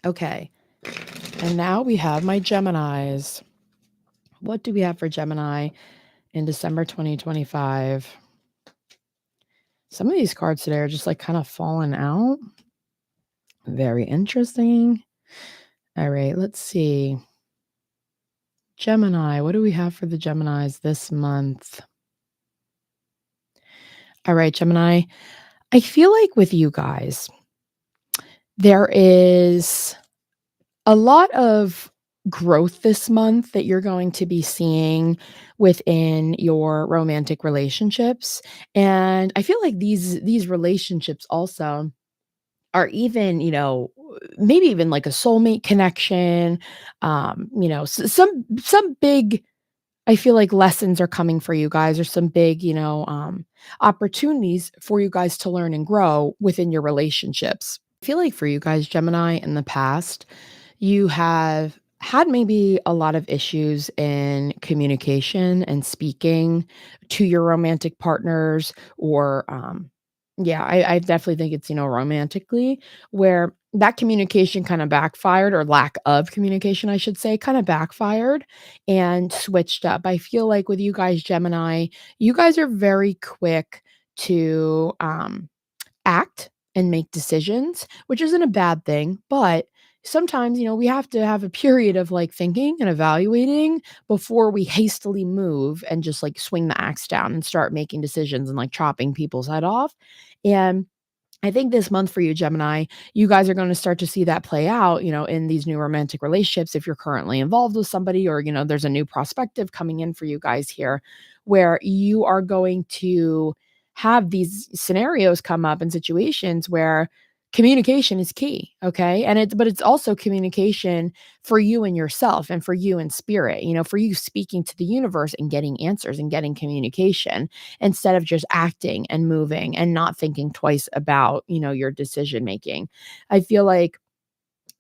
Okay. And now we have my Geminis. What do we have for Gemini in December 2025? Some of these cards today are just like kind of falling out. Very interesting. All right, let's see. Gemini, what do we have for the Geminis this month? All right, Gemini, I feel like with you guys, there is a lot of growth this month that you're going to be seeing within your romantic relationships. And I feel like these relationships also are even, maybe even like a soulmate connection. Some big, I feel like lessons are coming for you guys, or some big, opportunities for you guys to learn and grow within your relationships. I feel like for you guys, Gemini, in the past, you have had maybe a lot of issues in communication and speaking to your romantic partners, or yeah, I definitely think it's, romantically, where that communication kind of backfired, or lack of communication, I should say, kind of backfired and switched up. I feel like with you guys, Gemini, you guys are very quick to act and make decisions, which isn't a bad thing, but sometimes, we have to have a period of like thinking and evaluating before we hastily move and just like swing the axe down and start making decisions and like chopping people's head off. And I think this month for you, Gemini, you guys are going to start to see that play out, in these new romantic relationships. If you're currently involved with somebody, or, there's a new prospective coming in for you guys here, where you are going to have these scenarios come up in situations where communication is key. Okay. But it's also communication for you and yourself, and for you in spirit, for you speaking to the universe and getting answers and getting communication, instead of just acting and moving and not thinking twice about, your decision making. I feel like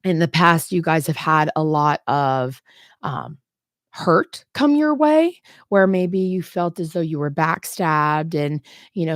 in the past, you guys have had a lot of um, hurt come your way, where maybe you felt as though you were backstabbed, and,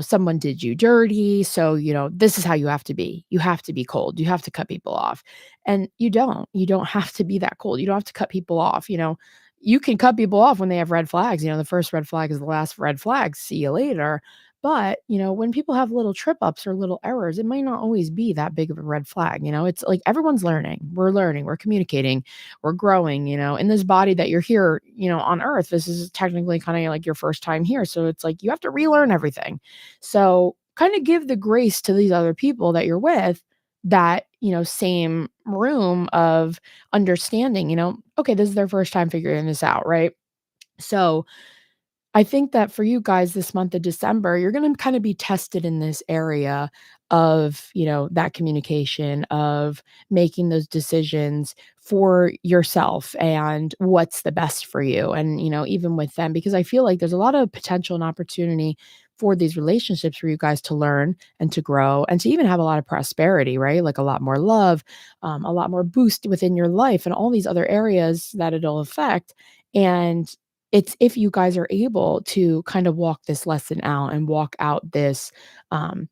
someone did you dirty. So, this is how you have to be. You have to be cold. You have to cut people off. And you don't have to be that cold. You don't have to cut people off. You can cut people off when they have red flags. The first red flag is the last red flag. See you later. But, when people have little trip ups or little errors, it might not always be that big of a red flag. It's like everyone's learning. We're learning, we're communicating, we're growing, in this body that you're here, on earth. This is technically kind of like your first time here. So it's like you have to relearn everything. So kind of give the grace to these other people that you're with, that, same room of understanding, okay, this is their first time figuring this out, right? So I think that for you guys this month of December, you're going to kind of be tested in this area of, that communication, of making those decisions for yourself and what's the best for you. And, even with them, because I feel like there's a lot of potential and opportunity for these relationships for you guys to learn and to grow and to even have a lot of prosperity, right? Like a lot more love, a lot more boost within your life, and all these other areas that it'll affect. And it's if you guys are able to kind of walk this lesson out and walk out this, um,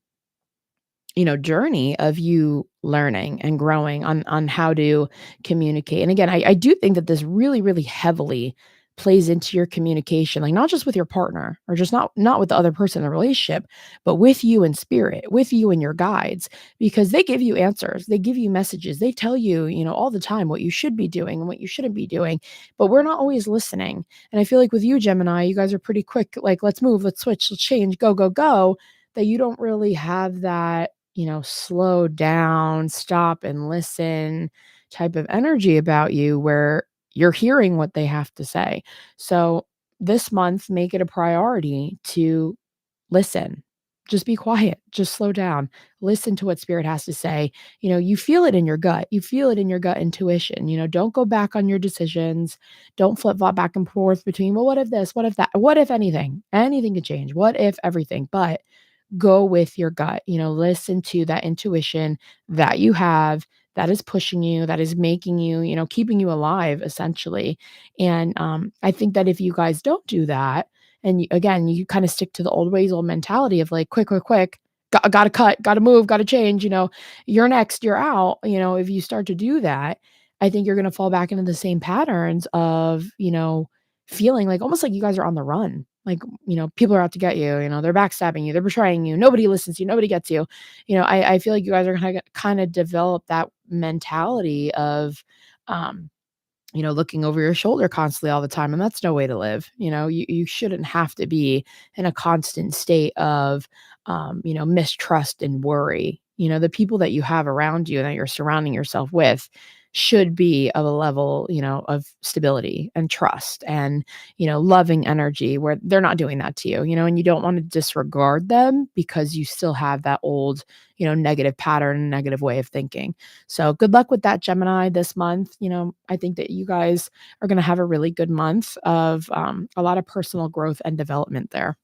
journey of you learning and growing on how to communicate. And again, I do think that this really, really heavily plays into your communication, like not just with your partner, or just not with the other person in the relationship, but with you in spirit, with you and your guides, because they give you answers, they give you messages, they tell you, all the time what you should be doing and what you shouldn't be doing, but we're not always listening. And I feel like with you, Gemini, you guys are pretty quick, like let's move, let's switch, let's change, go, go, go, that you don't really have that, slow down, stop and listen type of energy about you, where you're hearing what they have to say. So this month, make it a priority to listen. Just be quiet, just slow down, listen to what spirit has to say. You feel it in your gut, you feel it in your gut intuition. Don't go back on your decisions. Don't flip flop back and forth between, well, what if this, what if that, what if anything could change, what if everything, but go with your gut, listen to that intuition that you have, that is pushing you, that is making you, keeping you alive essentially. And I think that if you guys don't do that, and again, you kind of stick to the old ways, old mentality of like quick, quick, quick, Gotta cut, gotta move, gotta change, you're next, you're out, if you start to do that, I think you're gonna fall back into the same patterns of, feeling like almost like you guys are on the run. Like, people are out to get you, they're backstabbing you, they're betraying you, nobody listens to you, nobody gets you. I feel like you guys are gonna kinda develop that mentality of, um looking over your shoulder constantly all the time, and that's no way to live. You shouldn't have to be in a constant state of, mistrust and worry. The people that you have around you and that you're surrounding yourself with should be of a level, of stability and trust and, loving energy where they're not doing that to you, and you don't want to disregard them because you still have that old, negative pattern, negative way of thinking. So good luck with that, Gemini, this month. I think that you guys are going to have a really good month of a lot of personal growth and development there.